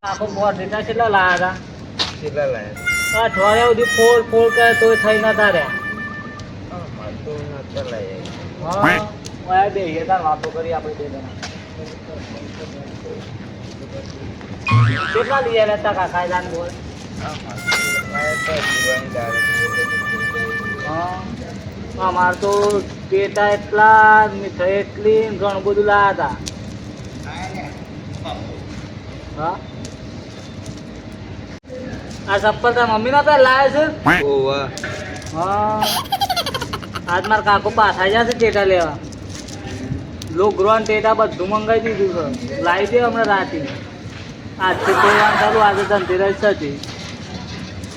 આખો બોર દેતા કેટલા લાયા કેટલા લાયા હતા અઠવાડિયા સુધી ફોડ ફોડ કરે તો થઈ નતા રહ્યા મારે તો નતા લાયા હા ઓયા બે તાર વાતો કરી આપણે બે જણા કેટલા લઈ આવ્યા હતા કાકા જાન બોલ હા અમારે તો પેટા એટલા મીઠાઈ એટલી ને ઘણું બધું લાયા હતા હા આ ચપ્પલ તાર મમ્મી ના પેલા લાયા છે ઓવા હા આજ મારા કાકો પાછા જશે ટેટા લેવા લોગ્રો ને ટેટા બધું મંગાવી દીધું છે લાવી દે હમણાં રાતે આજથી તોડવાનું ચાલુ આજે ધનતેરસ હતી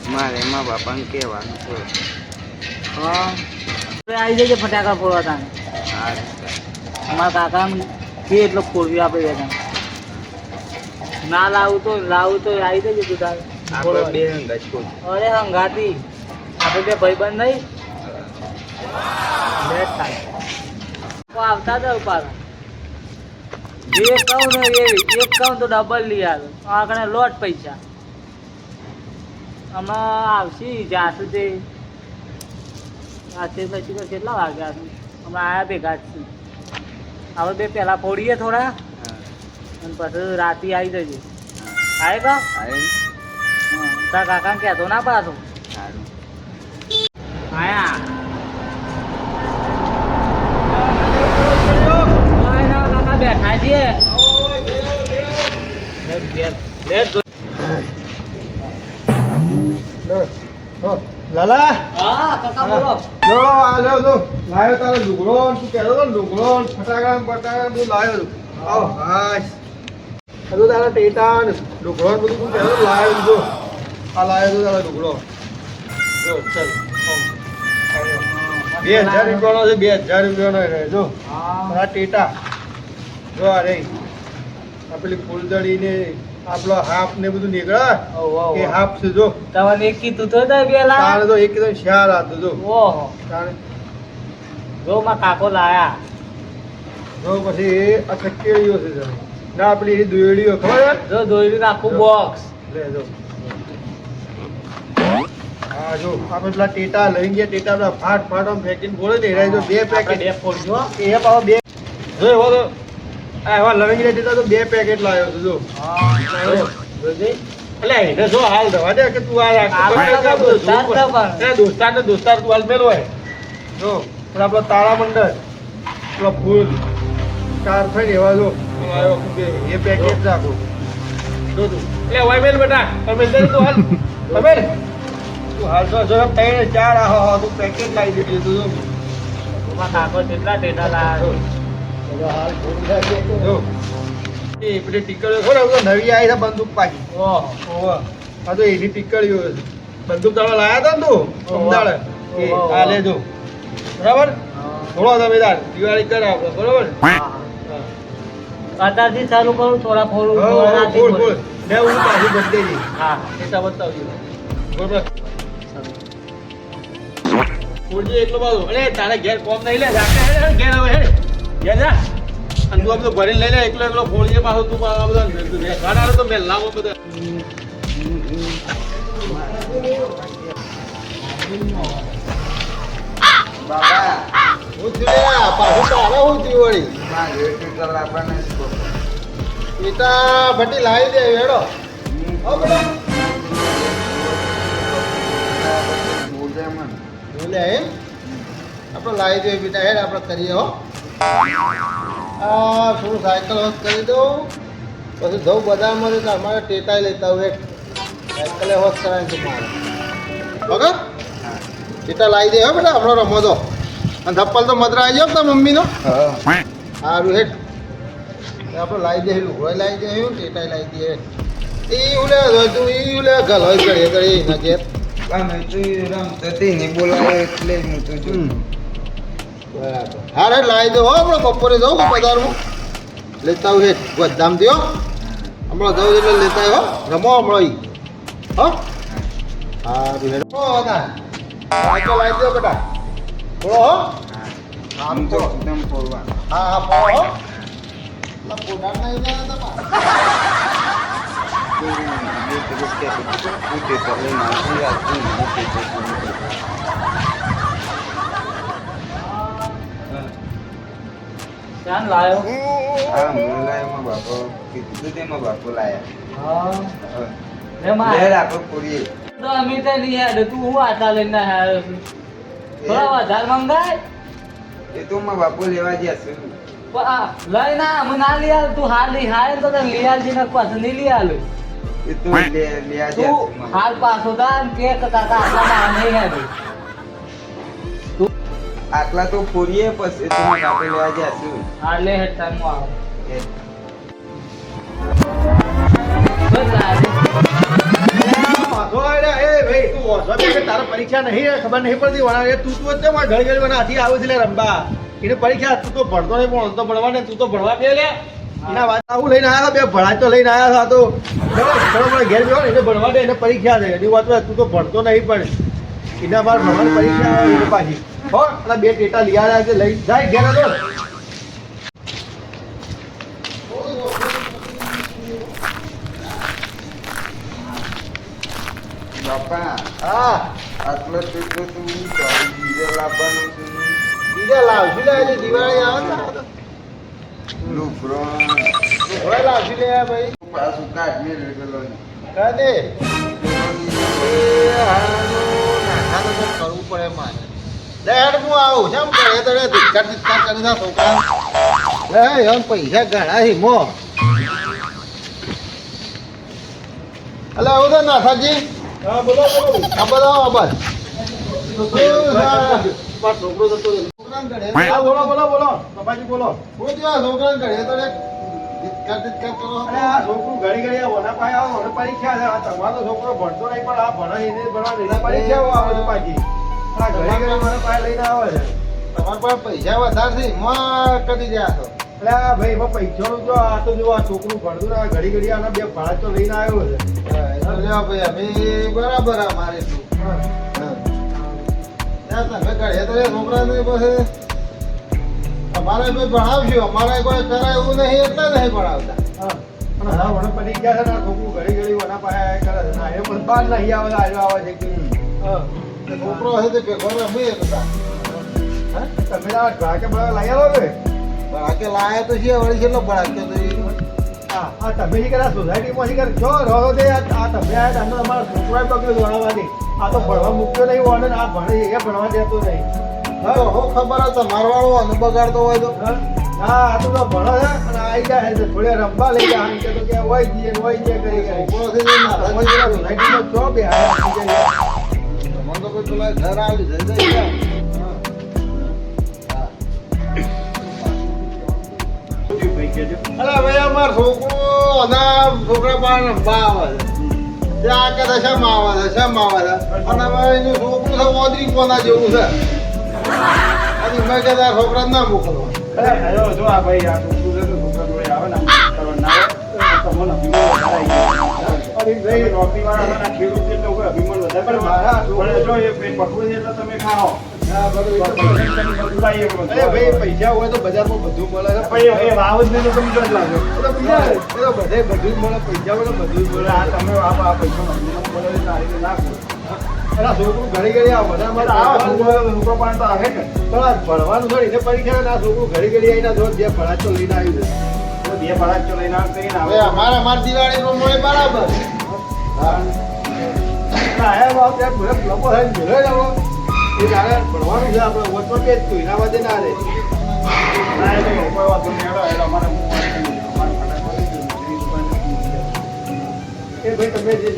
મારે એમાં બાપાને કહેવાનું છે હા આવી જજે ફટાકા ફોડવા તાને અમારા કાકા કે એટલો ફોડવી આપણે જતા ના લાવું તો આવી જજે તું તારે આપણે બે હંગાત કોણ અરે હંગાતી આપણે બે ભાઈબંધ નહીં લેટ થાય તો આવતા જ પાછા જે કહું ને એવી એક કહું તો ડબલ લઈ આવે આગળ લોટ પૈસા આમાં આવશે જાશું તે આજે પછી તો કેટલા વાગ્યા છે હમણાં આવ્યા ભેગા જ છે આપણે બે પહેલાં ફોડીએ થોડા અને પછી રાતે આવી જજે આવે કા તારા કાકાને કહેતો ના પાછો આયા કાકા બેઠા છીએ લાલા હા કાકા બોલો જો આ લ્યો જો લાયો તારો લુગડો તું કહેતો તો લુગડો ફટાકડા બટાકડા બધું લાયો તું આવ હાશ બધું તારા ટેટા ને લુગડો ને બધું તું કહેતો તો લાયો જો આ લાયો તું તારો લુગડો જો ચાલ 2000 રૂપિયાનો છે 2000 રૂપિયાનો રહે જો તારા ટેટા જો આ રે આ પેલી ફૂલદડી ને આપણો હાફ ને બધું નીકળે એ હાફ છે જો તમને એક કીધું તો પેલા તારે તો એકદમ શાર હતું જો ઓહો તારે જો માં કાકો લાયા જો પછી આ ચકેડીઓ છે જરા ના પેલી એ દોયડીઓ ખબર છે જો દોરી આખું બોક્સ લે જો હા જો આપણે પેલા ટેટા લઈ ગયા ટેટા પેલા ફાટ ફાટ આમ ફેંકીને બોલે ને એરા જો બે પેકેટ બે ફોડજો એ પાછો બે જો એવો તો આ એવા લવિંગ ટેટા તો બે પેકેટ લાવ્યો છું જો એટલે એને જો હાલ દવા દે કે તું દોસ્તાર તું હાલ મેલો હોય જો પણ આપણો તારામંડળ પેલો ફૂલ ચાર થઈ ને એવા જો આવ્યો એ પેકેટ રાખો જો તું એટલે હોય મેલ બેટા તમે તું હાલ તમે તું હાલ જો જો ત્રણ ચાર આ તું પેકેટ લાવી દીધું તું જો માં કાકો કેટલા ટેટા લાયા જો એ પેલી ટીકડીઓ ખબર નવી આવી છે બંદૂક પાકી ઓહો આ તો એની ટીકડીઓ બંદૂક તાળા લાયા હતા ને તું અમદાવાદ એ આ લેજો બરાબર થોડો તમે તાર દિવાળી કરાવો બરાબર અત્યારથી ચાલુ કરું થોડા ફોડું ફૂલ ફૂલ લે હું પાછી બદલી જઈ હા એ બતાવજો બરાબર ફૂલજી એટલો બધો અરે તારે ઘેર કોમ નહીં લે ઘેર હવે હેડ ઘેર જા અને તું બધું ભરીને લઈ લે એકલો ફોડજે પાછો તું આ બધા ખાનારો તો મેલ લાવો બધા બાબા હું થયું પાછું તારે હું થયું વળી પિતા ભટ્ટી લાવી દે હેડો હો બેટા બોલે એમ આપણે લાવી દઈએ બેટા હેડ આપણે કરીએ હો આ થોડું સાયકલ હોત કરી દઉં પછી જવું બજારમાં તો અમારે ટેટાઈ લેતા હોય સાયકલે હોત કરાય છે મારે વગર ટેટા લાવી દે હો બેટા હમણાં રમો દો અને ધપ્પલ તો મદરા આવી જાવ તાર મમ્મીનો સારું હેઠ આપણે લાવી દે લુગડો લાવી દે ટેટાઈ લાવી દે એ ઉલે તું એ ઉલે ગલ હોય કરે કરે એના ઘેર બોલાવે એટલે હું તો છું બરાબર હા રે લાવી દો હો આપણે બપોરે જાઉં બજારમાં લેતા આવું હેઠ ગોધામ દો હમણાં જાઉં એટલે લેતા આવ્યો રમો હમણાં હો સારું હેઠ સાયકલ લાવી દો બેટા બોલો હો આમ તો એકદમ ફોરવા હા હા પોડો હો પોડા નહીં જાય તમારે ક્યાં લાયો? હા લે માર તો અમે તો નહીં યાદ તું હું આટા લઈને આવ્યો છું થોડા વધારે મંગાય બાપુ લેવા જશે પણ આ લઈ ના અમે ના લઈ આલ તું હાલ લઈ હાલ તો તને લઈ આલજી ને પાછું નહીં લઈ આલું એ તો લેવા જશે તું હાલ પાછો તા કે કાકા આટલા નહીં યાદ આટલા તો ફોરીએ પછી તમે બાપુ લેવા જશે હાલ લે હેડ ટાઈમ આવો તારા પરીક્ષા નહીં ખબર નહીં પડતી વણા તું ઘડી ઘડી મને હાથી આવું છે લે રંબા એને પરીક્ષા તું તો ભણતો નહીં પણ તો ભણવા ને તું તો ભણવા બે લે એના વાત આવું લઈને આવ્યા બે ભણાજ તો લઈને આવ્યા હતા તો મને ઘેર બેહો ને એને ભણવા દે એને પરીક્ષા છે એની વાત તું તો ભણતો નહીં પણ એના બાર ભણવાની પરીક્ષા આવે એને પાછી હો અને બે ટેટા લઈ આવ્યા છે લઈ જાય ઘેર હતો બાપા હા આટલો ટેકો તું બીજો લાવવાનું છે બીજા લાવશું લે એટલે દિવાળી આવે ને લુકરો હવે લાવશું લે ભાઈ પાછું કાઢ મેં રેગેલો કાદે કરવું પડે મારે લે હેડ હું આવું છે કરે તો ધિક્કાર કરી ના છોકરા લે એમ પૈસા ઘણા છે મો અલે આવું તો નાથાજી હા બોલો બોલો આ બધા બસ છોકરો તો બોલો બોલો બોલો બાપાજી બોલો હું ત્યાં છોકરા ઘરે તો ધિક્કાર કરો અરે આ છોકરું ઘડી ઘડી વના પાય આવો વના પરીક્ષા છે આ તમારો છોકરો ભણતો નહીં પણ આ ભણે એને ભણવા એના પરીક્ષા આવે છે પાછી આ ઘડી ઘડી વના પાય લઈને આવે છે તમારા પાસે પૈસા વધારે છે માં કરી રહ્યા છો એટલે ભાઈ એમાં પૈસાનું તો આ તો જો આ છોકરું ભણતું ને ઘડી ઘડી આના બે ભાડા તો લઈને આવ્યો છે ભાઈ અમે બરાબર અમારે તમે ઘરે તો છોકરાને પછી અમારે કોઈ ભણાવશું અમારે કોઈ કરાય એવું નહીં એટલે નહીં ભણાવતા પણ હા વણ પડી ગયા છે ને છોકરું ઘડી ઘડી વના પાયા કરે છે ના એ પણ બાર નહીં આવે આવે છે કે છોકરો હશે તો ભેગો રમી હતા તમે ભડાકે ભડા લઈ આવો ને ભડાકે લાયા તો છે વળી કેટલો ભડાકે તો હા તમે જે કરે સોસાયટીમાં જે કરે જો રહો દે આ તમે આ તમારા છોકરાએ પકડ્યું ભણવાની આ તો ભણવા મૂક્યો નહીં હોય ને આ ભણે એ ભણવા દેતો નહીં હા હો ખબર હતો મારવાળો અને બગાડતો હોય તો હા આ તો ભણો છે અને આવી જાય છે થોડી રમવા લઈ જાય કે તો કે હોય જઈએ કરી સોસાયટીમાં જો બે મને તો કોઈ પેલા ઘર આવી જઈ અરે ભાઈ અમાર છોકરો અને છોકરા પણ રમવા આવે છે ત્યાં કે શેમ આવે છે અને હવે એનું છોકરું છે ઓદરી કોના જેવું છે અને મેં કે છોકરા ના મોકલવા જો આ ભાઈ આ છોકરું છે છોકરા જોડે આવે ને તમને ભાઈ રોટલી વાળા ખેડૂત એટલે અભિમાન વધારે પણ મારા જો એ પકડું છે એટલે તમે ખાઓ ભાઈ પૈસા હોય તો બજારમાં બધું મળે વાવ જ નહીં તો તમે બધે બધું મળે પૈસા હોય તો બધું મળે આ તમે આ પૈસા નાખો એના છોકરું ઘડી ઘડી આ બધા છોકરો પણ તો આવે ને પણ આ ભણવાનું થોડી એને પરીક્ષા ના છોકરું ઘડી ઘડી આવીને જો બે ફળાચો લઈને આવ્યું છે બે ફળાચો લઈને આવે અમાર દિવાળી નો મળે બરાબર લોકો એ તારે ભણવાનું છે આપણે વચમાં કે તું એના વાદે ના રે એ ભાઈ તમે જે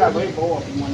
ભાઈ બહુ અભિમાન